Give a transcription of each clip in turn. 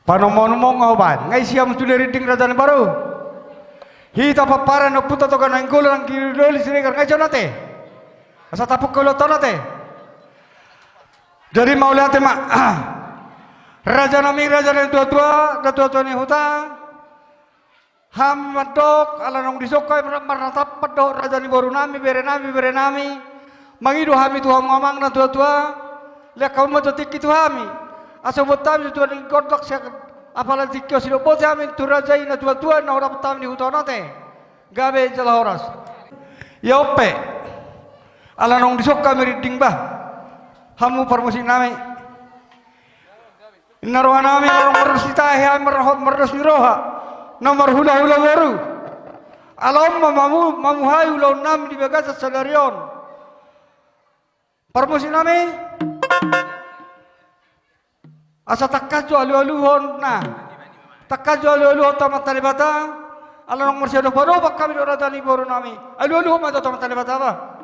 panomong ngoban ngai siam tu dari ding raja baru hita papara no puta to kana ngolo nang kiroli sinigar ngai jonate asa tapuk ko tonate jadi maulate ma raja nami raja ni tua ni hutang ham madok ala nong disokai maratap padok raja ni baru nami bere nami mangido hami tu hamang na tua lihat kau mau jotik itu hami asa botam tu ni godok sia apala dikyo sino bote hami tu raja ina tua na ora botam ni hutonate gabe jala horas ya ope ala nong disokai meriding bah hamu permusim nami inna roha nami orang merusita hea merus niroha nomor hula baru alam mamu hai ulau nam di bagas sadarion permusim nami asa takaju alu-aluhon nah takaju alu-aluhon tamat talibata ala nomor siado baru kami ora dani baru nami alu-aluhon mata tamat talibata apa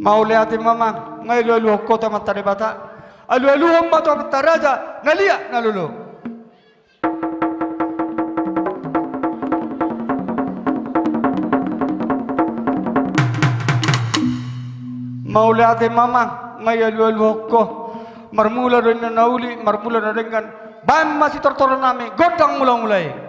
mau lihatin mama ngai lalu kota matari bata alu hamba to mataraja nalia nalulu mau lihatin mama ngai lalu ko marmula dengan nauli marmula dengan bam masih tertoron nami godang mulai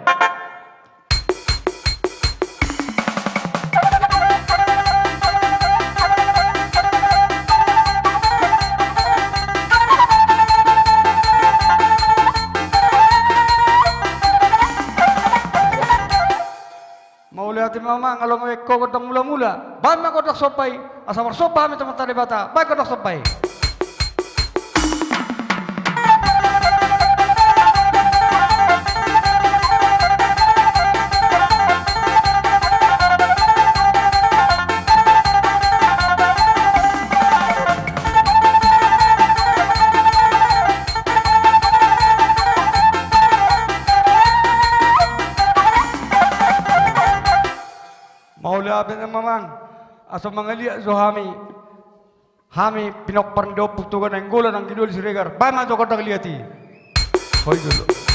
hati mama ngalong eko godang mula bama godok sopai asam sopa mi teman tadi bata baik godok sopai Abin mamang aso mangalia zohami hami pinok parndo putugan anggola nang kidul siregar bama to kotak liati hoy dulu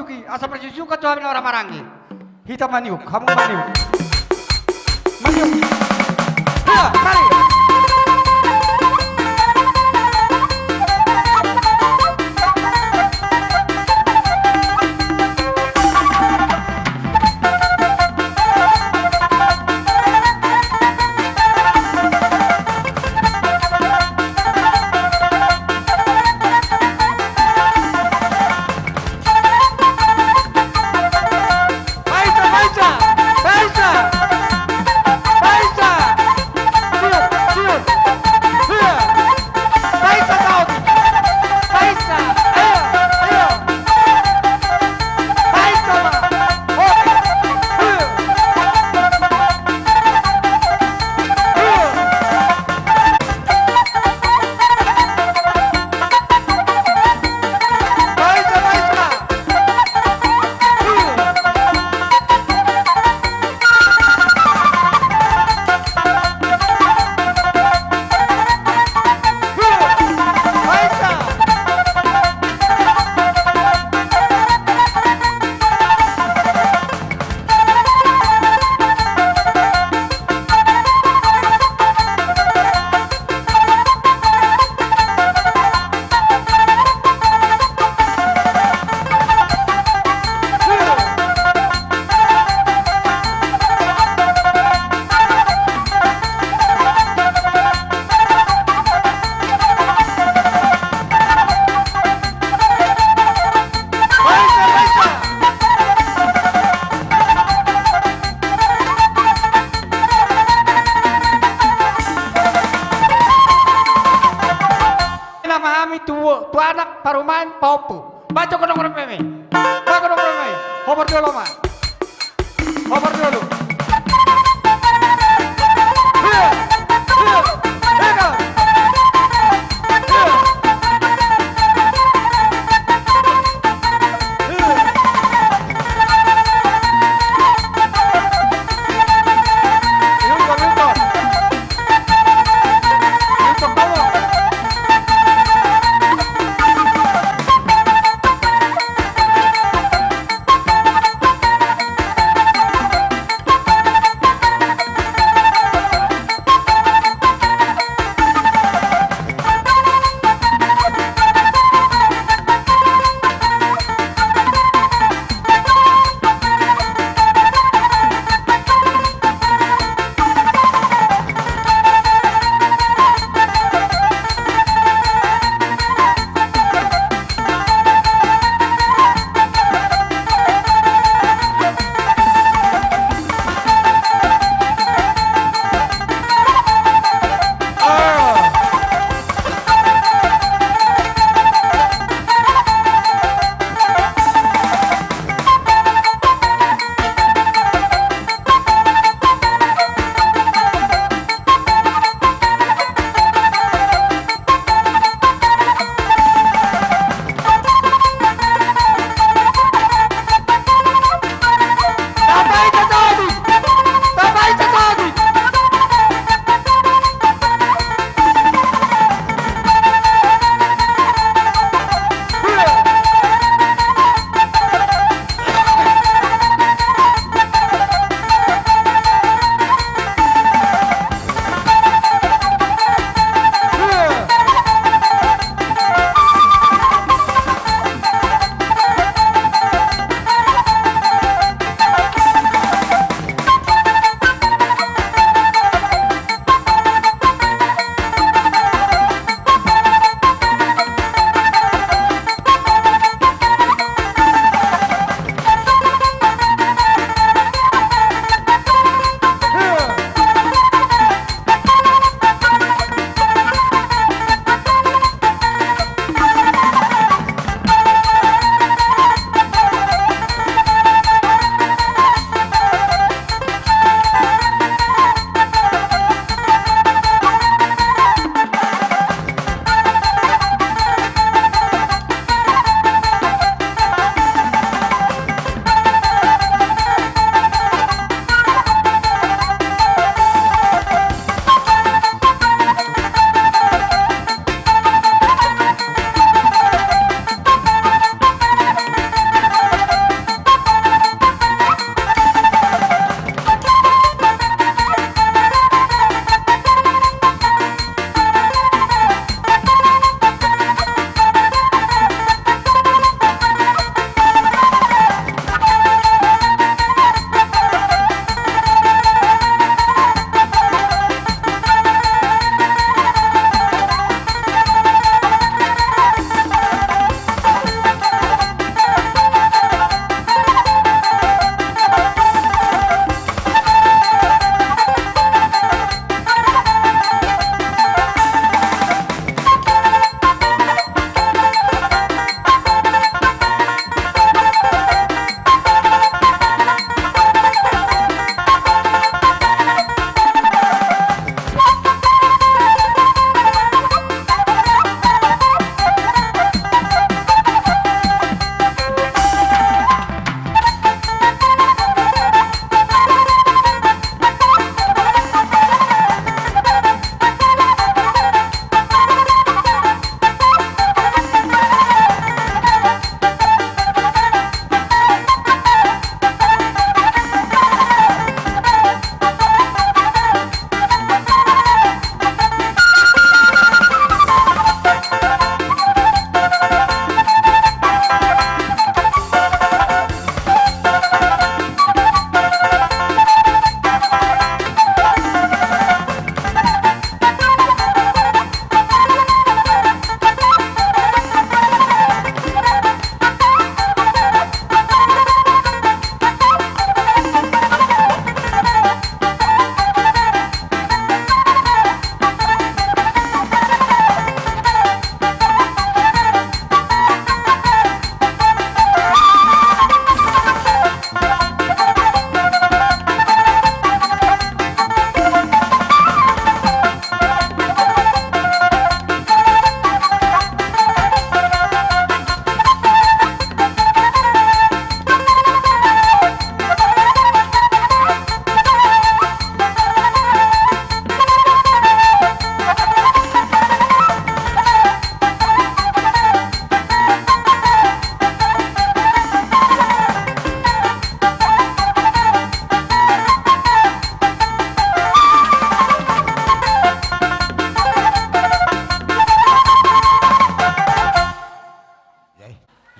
suki, asa persusuka tuh orang marangi. Hitam maniuk, kamu maniuk. Maniuk. Ya, mari. Tu anak parumain paupu. Baca ke nomor meme. Baca ke nomor meme. Hobar dulu mah. Hobar dulu.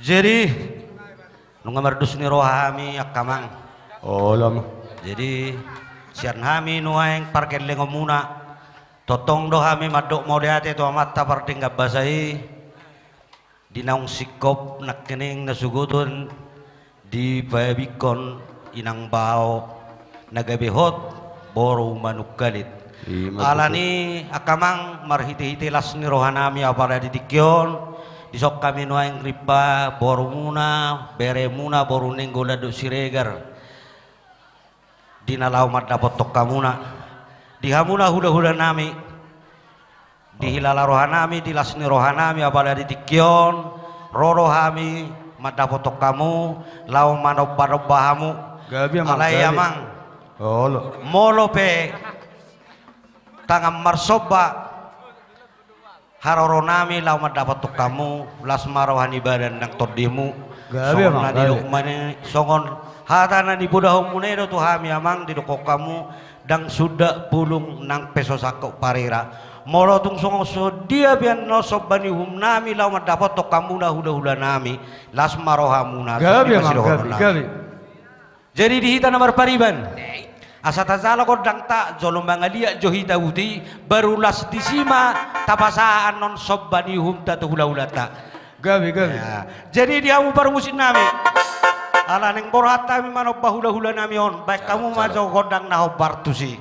Jadi nung mardus ni rohami akamang. Oh lama. Jadi sian hami nuaeng parken lengo muna. Totong do hami madok mau deate to mata parting basai. Dinaung sikop nakkening nasugutun di payabikon inang bao nagabihot boro manuk galit. Alani akamang marhiti-hiti las ni rohanami apara ditikyon disok kami nuaing ripa boru muna bere muna boru nenggola do siregar dinalau mat dapat tok kamuna dihamuna huda-huda nami dihilala rohanami dilas ni rohanami apara ditikyon rorohami mat dapat tok kamu lau manob-bahamu alai amang molope tangam marsoba haroronami lau dapat tu kamu las marohani badan nang todimu songon na dilukmane songon hatana di budahong munedo tu hami amang didukok kamu dang sudah pulung nang peso sakok parira moro tung songon so dia bian no sobani hum nami lau dapat tu kamu dah huda nami las marohamuna jadi dihita nomor pariban asatazala ko dang ta jolombangalia johita uti barulas disima tapasaan non sobbani humta tu hula-hulata gabi ya. Jadi dia baru musim nami ala neng borata mi mano bahula-hula nami on baik kamu majo kodang naho bartusi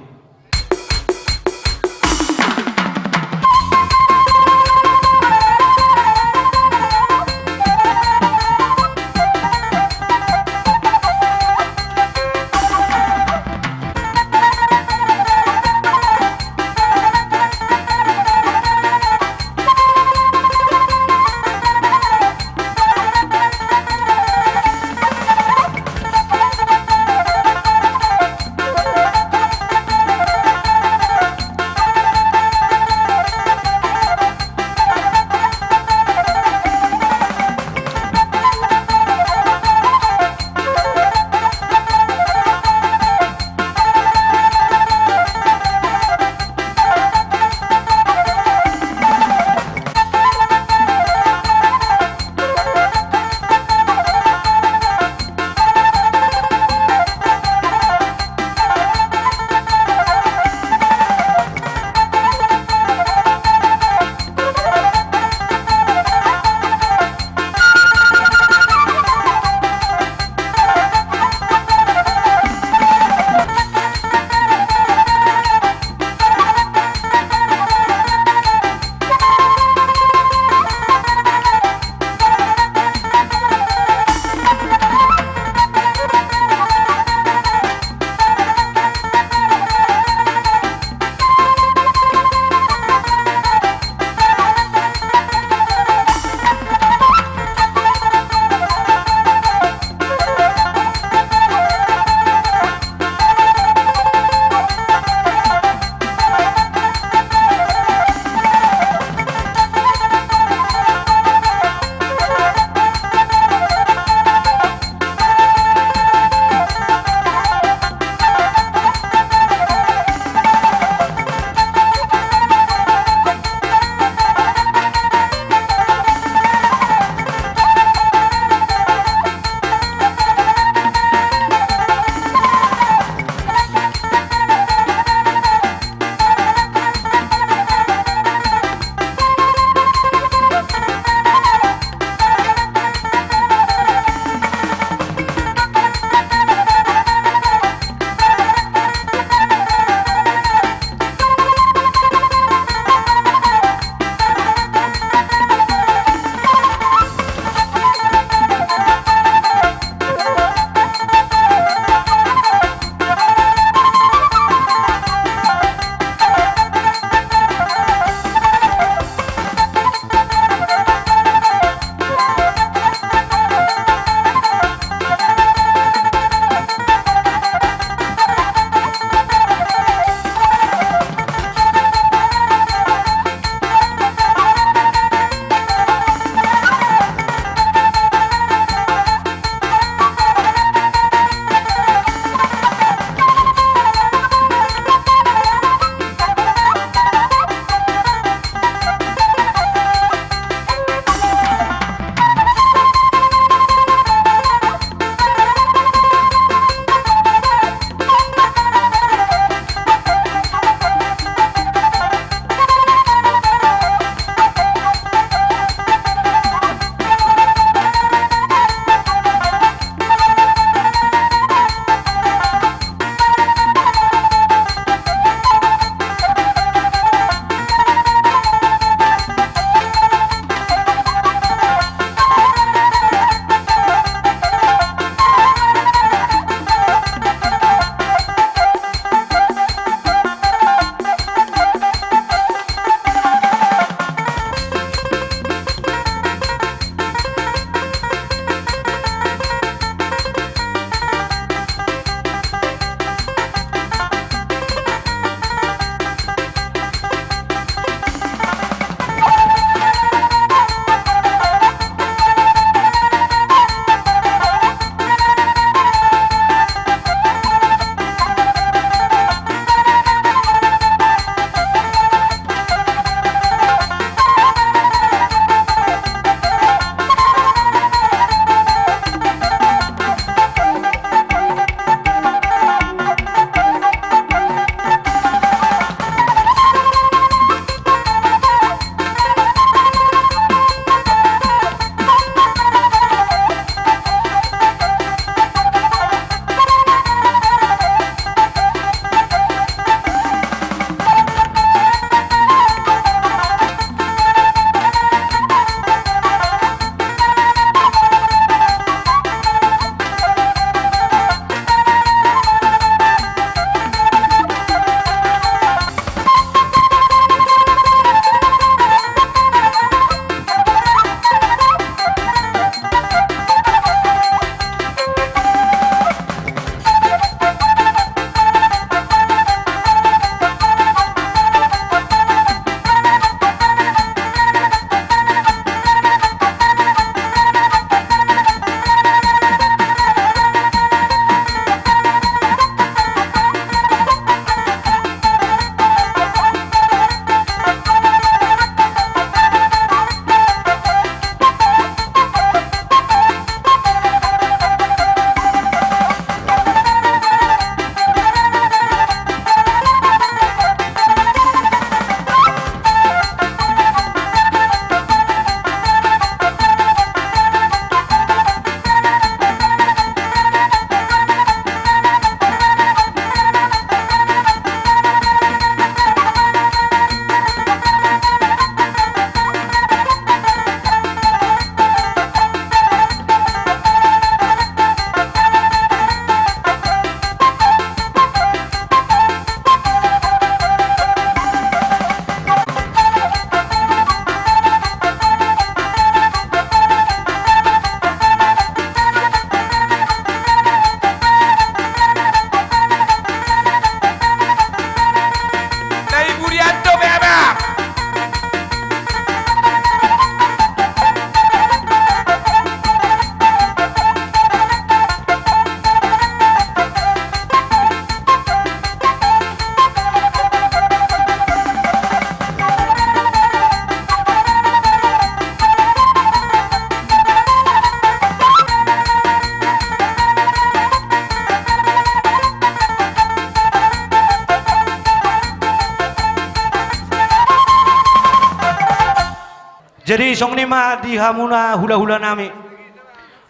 Jadi song nima di hamuna hula-hula nami.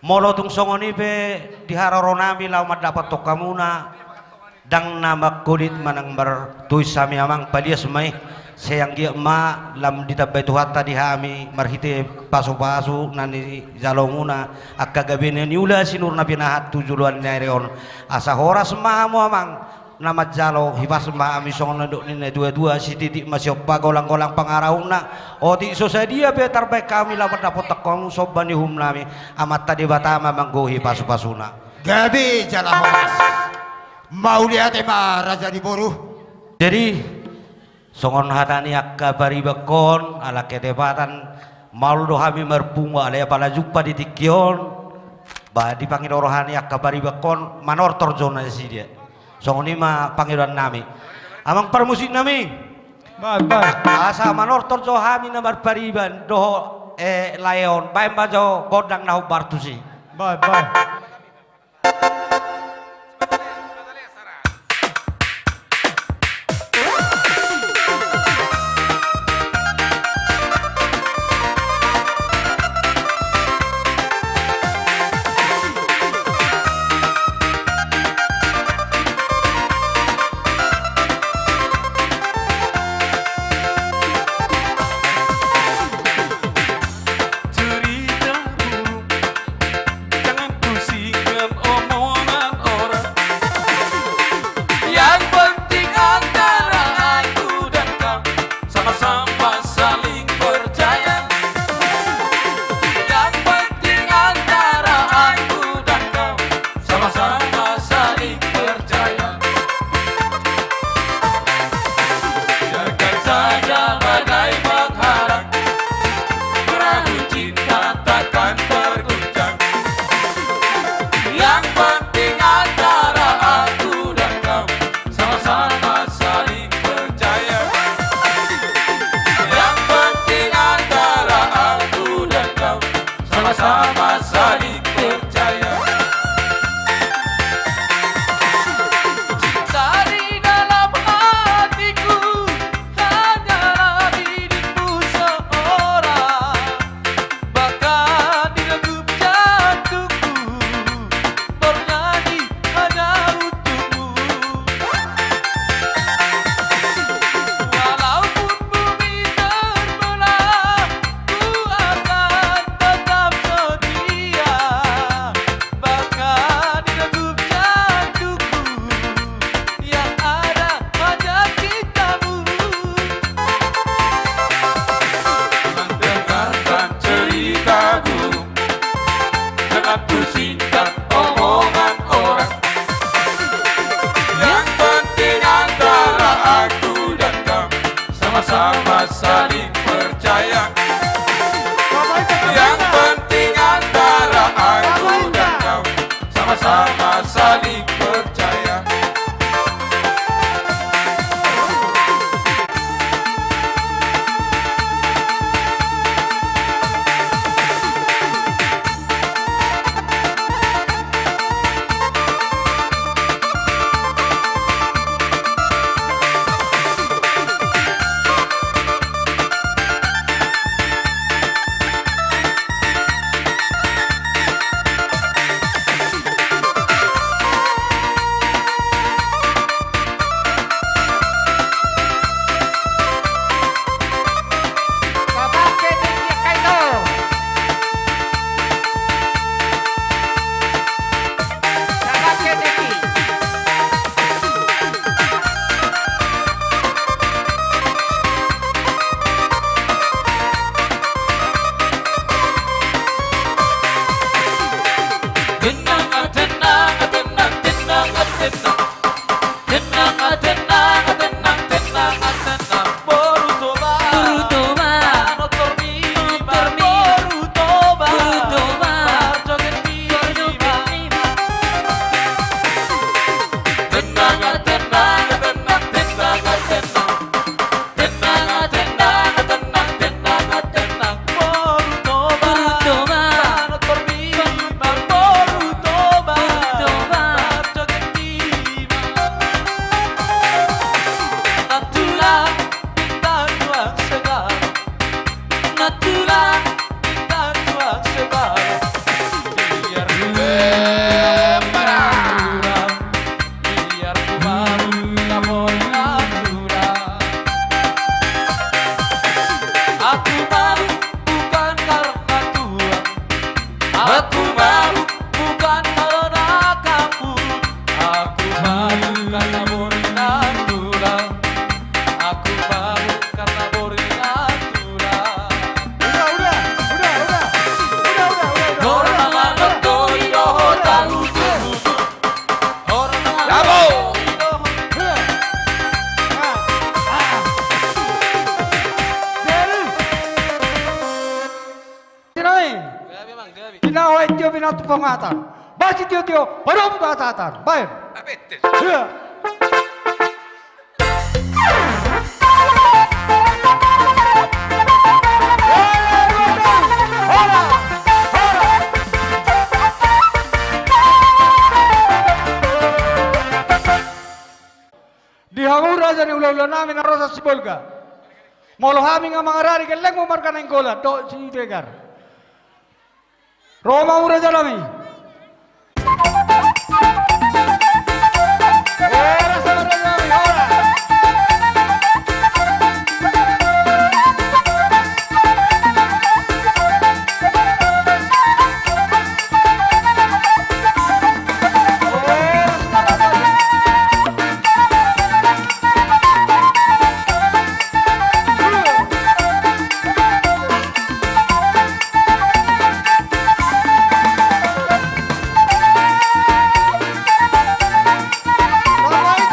Molo tung songoni pe di hararo nami lau dapat tokamuna. Dang nama kulit manang tuis sami amang palias mai sayang dia ma lam ditabay tuhata di hami marhite paso-paso nani jalonguna akka gabene niula sinur na pinahat tujuluan naireon asa horas ma mo amang nama jalo hibas ma ami song nanduk ni dua-dua si titik masih golang-golang pangarauna oti so dia be tarbaik kami lawan dapat tekamu sobani hum nami amat tadi batama manggohi pasu-pasuna gabi jala horas mau lihat ma raja di boru jadi songon hatani akka bari bakon ala ketepatan malu dohami merpunga ala pala jumpa di tikion ba dipanggil rohani akka bari bakon manor torjona si dia songon ima panggilan nami amang permusik nami asa manor torjo hami namar pariban doho layon bae bajo godang nahu bartusi Bye. Pinawa ityo pinatu pangatan. Basi tiyo baru pangatan. Baik. Iya. Dihangur raja ni ulah-ulah namin na rosa si Bolga. Molo hami nga mga rari kaleng mo marka na yung gola. Do si Degar. Roma mo raja namin. Ora sa raja namin, ora. Bye-bye.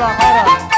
Alhamdulillah khairan.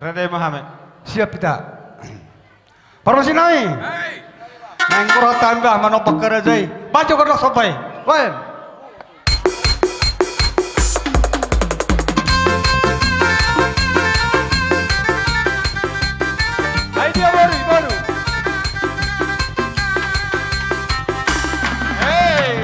Raden Muhammad. Siap kita. Permisi nai. Nang kurang tambah mano pekerjai. Baju kodok sampai. Wen. Idea baru. Hey.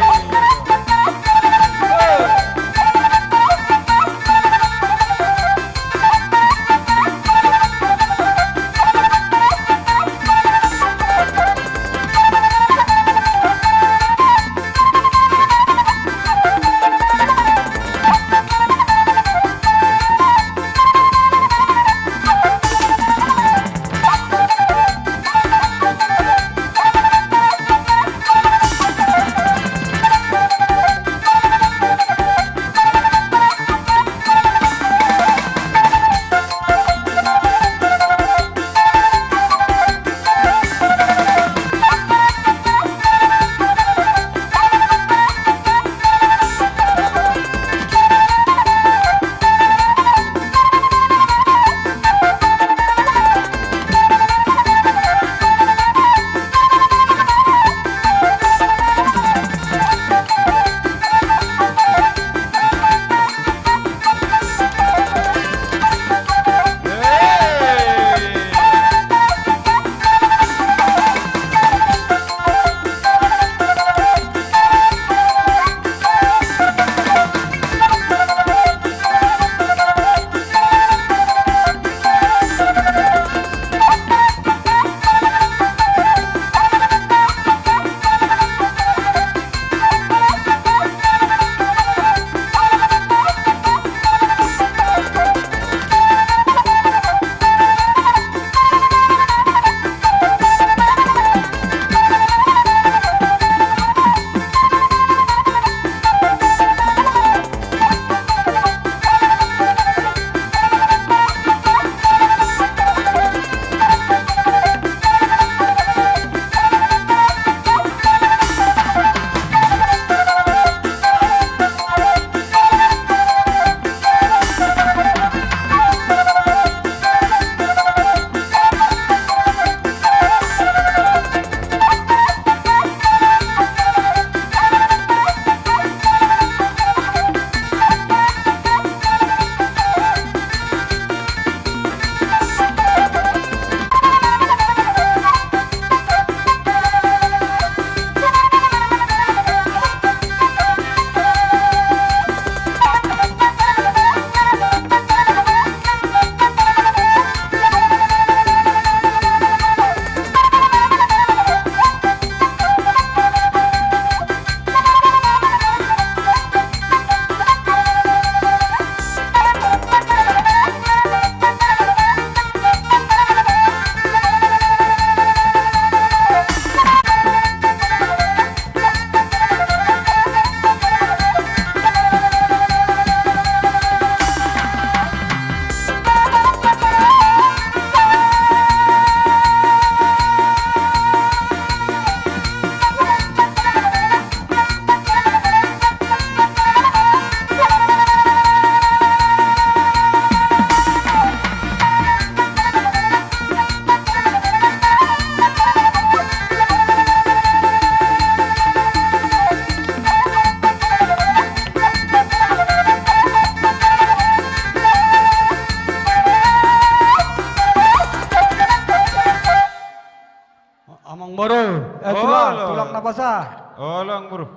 Mang Boro, tulang na basa. Olang bro.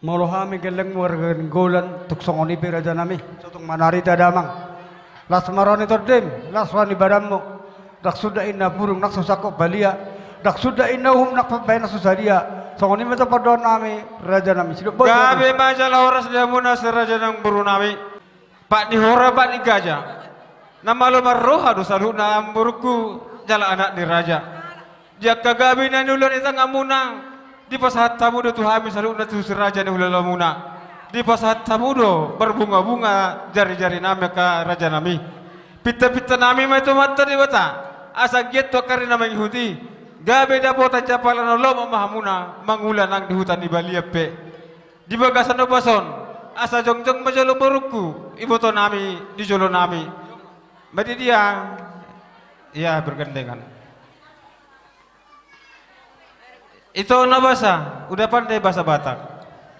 Molo kami geleng wargan golan tuksongoni piraja nami. Sotong manarita damang. Las maroni tordem, las wani badammo. Dak sudah inna burung nak susako balia. Dak sudah inna nak pabay na susadia. Songoni mata padon nami raja nami. Sido boy. Gabi majalah horas dia muna seraja ng burunami. Pak di hora pak di gajah. Nama lo marroha do salu na amburku jala anak di raja. Dia kagabi na nulon itang amuna. Di pasahat tamudo tu hami salu na tu seraja ni hulala muna. Di pasahat tamudo berbunga-bunga jari-jari nami ka raja nami. Pita-pita nami ma itu mata di bata. Asa gitu kari nama Yahudi. Gabe dapotan capalan lo mamahamuna mangulan ang di hutan di Baliape. Di bagasan no bason. Asa jongjong majolo boruku. Ibu to nami di jolo nami. Berarti dia ya bergandengan. Itu na bahasa, udah pandai bahasa Batak?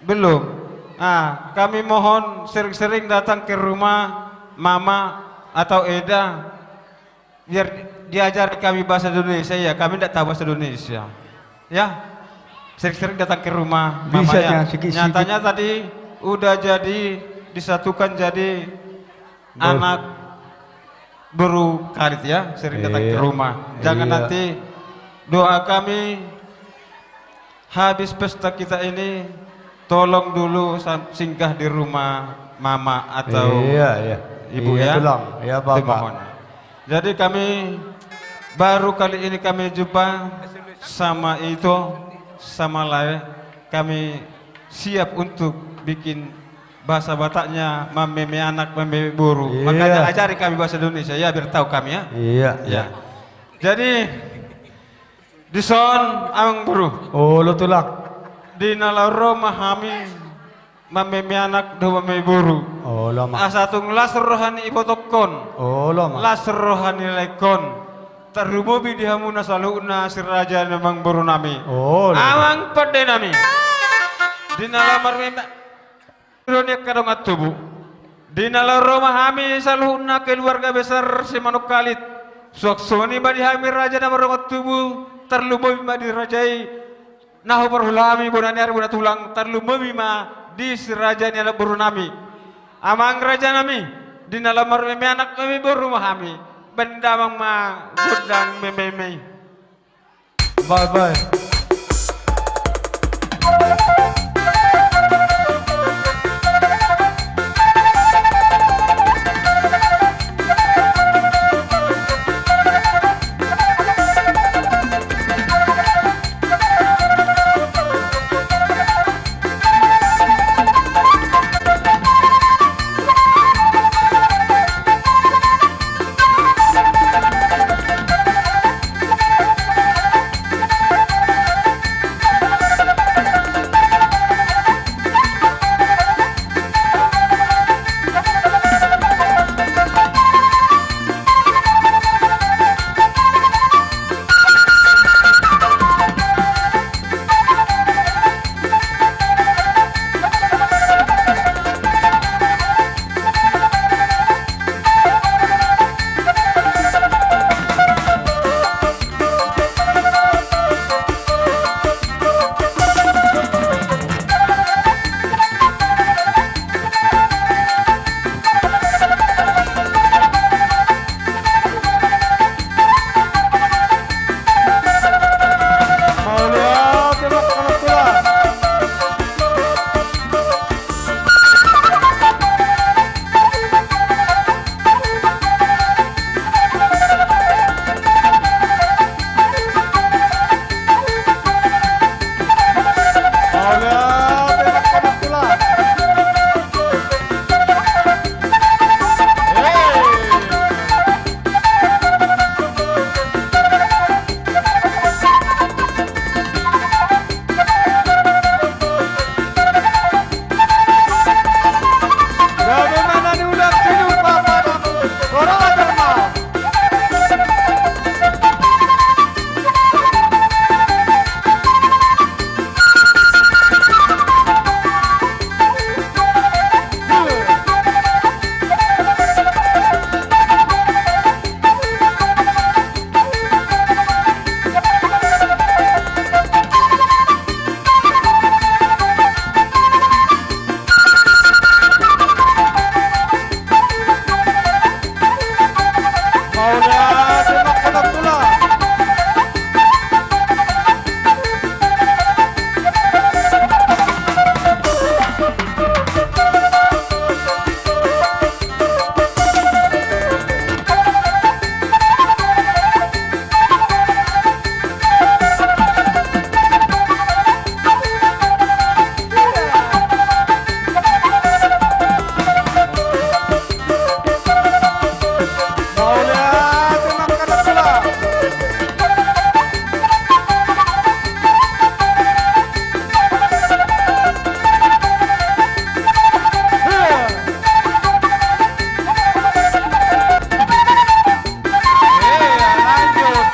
Belum. Nah, kami mohon sering-sering datang ke rumah Mama atau Eda biar diajar kami bahasa Indonesia ya. Kami tidak tahu bahasa Indonesia. Ya, sering-sering datang ke rumah mamanya. Nyatanya tadi udah jadi disatukan jadi anak baru kalit ya. Sering datang ke rumah. Jangan nanti doa kami habis pesta kita ini tolong dulu singgah di rumah Mama atau Ibu ya. Tulang. Ya Bapak. Jadi kami baru kali ini kami jumpa sama itu sama lain kami siap untuk bikin bahasa Bataknya meme anak meme buru. Makanya ajari kami bahasa Indonesia ya biar tahu kami ya. Iya. Jadi di son amang buru. Oh lo tulang. Di nalaro mahami meme anak do meme buru. Oh lama. Asatung las rohani ibotokon. Oh lama. Las rohani lekon. Tarumobi dihamuna saluna siraja namang buru nami. Oh. Amang pade nami. Di nalamar meme Ironia kadang atubu. Di nalaro mahami saluna keluarga besar si Manuk Kalit. Suaksoni badi hami raja namar tubuh. Terlumobi badi rajai. Nahu perhulami bonani hari bona tulang terlumobi ma di siraja ni anak buru nami. Amang raja nami di nalamar meme anak meme buru mahami. Bendamang ma gudang meme. Bye. Maulia Demak Kadatula. Maulia Demak Kadatula. Lanjut terus, lanjut.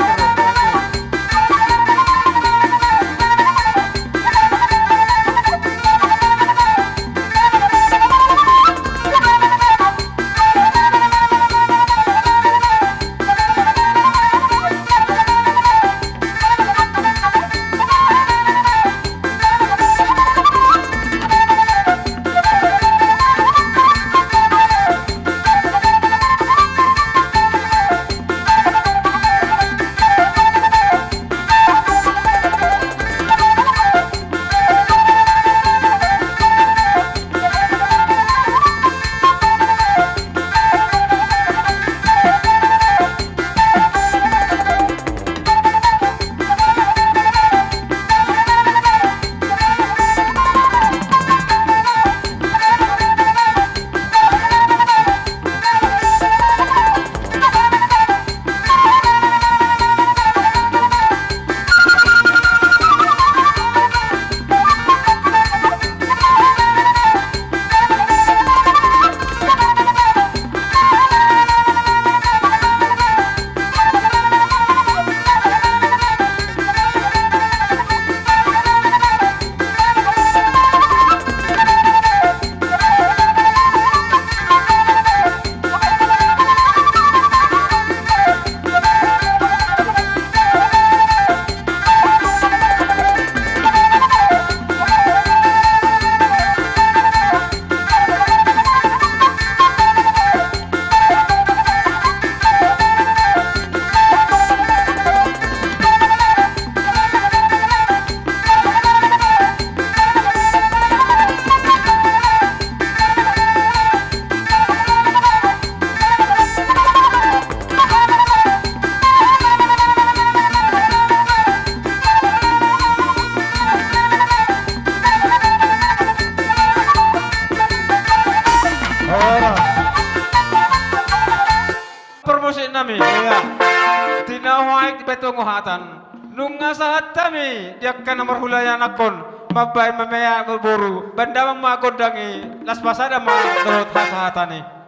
Promosi nami. Iya. Tinawai betunguhatan. Nunga sahat kami diakan nomor hulayan akon. Mabay mamaya berburu. Banda mang magondangi. Las pasada mang turut hasahatani.